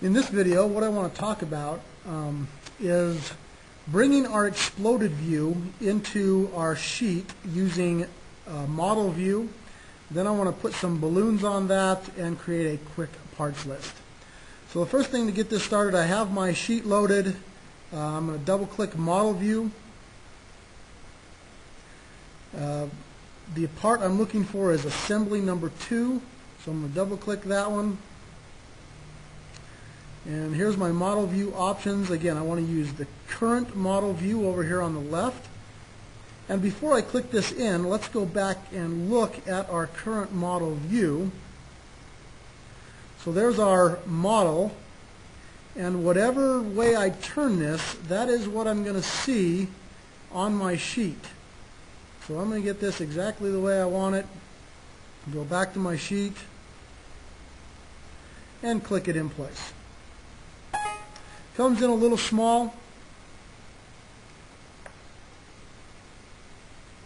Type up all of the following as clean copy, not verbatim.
In this video, what I want to talk about is bringing our exploded view into our sheet using a model view. Then I want to put some balloons on that and create a quick parts list. So the first thing to get this started, I have my sheet loaded. I'm going to double click model view. The part I'm looking for is assembly number 2, so I'm going to double click that one. And here's my model view options. Again, I want to use the current model view over here on the left. And before I click this in, let's go back and look at our current model view. So there's our model, and whatever way I turn this, that is what I'm going to see on my sheet. So I'm going to get this exactly the way I want it. Go back to my sheet and click it in place. Comes in a little small.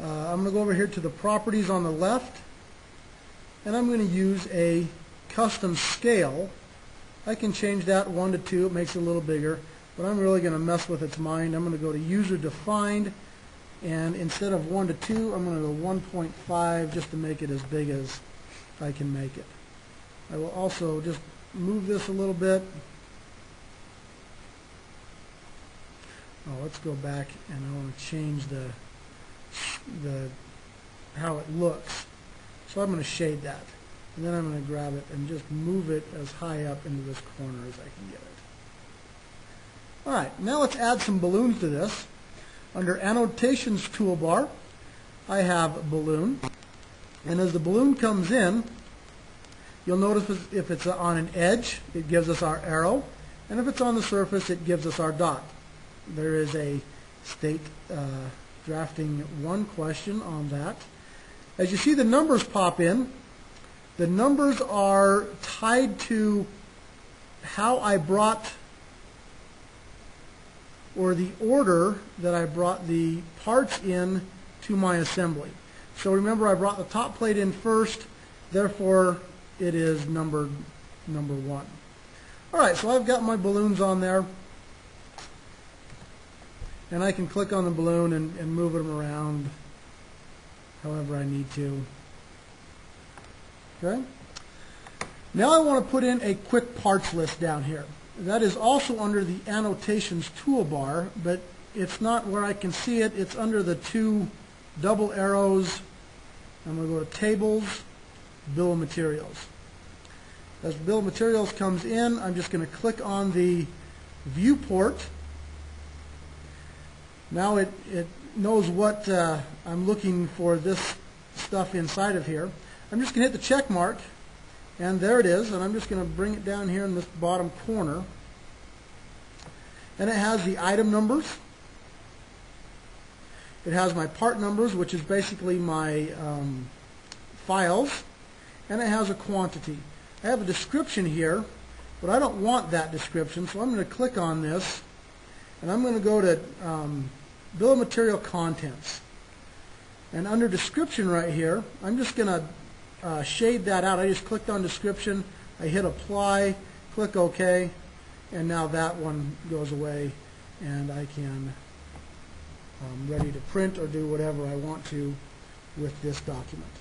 I'm going to go over here to the properties on the left, and I'm going to use a custom scale. I can change that 1 to 2. It makes it a little bigger, but I'm really going to mess with its mind. I'm going to go to user defined, and instead of 1 to 2, I'm going to go 1.5 just to make it as big as I can make it. I will also just move this a little bit. Let's go back, and I want to change how it looks. So I'm going to shade that, and then I'm going to grab it and just move it as high up into this corner as I can get it. All right, now let's add some balloons to this. Under Annotations toolbar, I have balloon, and as the balloon comes in, you'll notice if it's on an edge, it gives us our arrow, and if it's on the surface, it gives us our dot. There is a state drafting 1 question on that. As you see the numbers pop in, the numbers are tied to how I brought, or the order that I brought the parts in to my assembly. So remember, I brought the top plate in first, therefore it is number 1. All right, so I've got my balloons on there. And I can click on the balloon and move them around however I need to. Okay? Now I want to put in a quick parts list down here. That is also under the Annotations toolbar, but it's not where I can see it. It's under the 2 double arrows. I'm going to go to Tables, Bill of Materials. As Bill of Materials comes in, I'm just going to click on the viewport. Now it knows what I'm looking for, this stuff inside of here. I'm just going to hit the check mark, and there it is, and I'm just going to bring it down here in this bottom corner. And it has the item numbers. It has my part numbers, which is basically my files, and it has a quantity. I have a description here, but I don't want that description, so I'm going to click on this, and I'm going to go to Bill of Material Contents. And under Description right here, I'm just going to shade that out. I just clicked on Description, I hit Apply, click OK, and now that one goes away, and I can, ready to print or do whatever I want to with this document.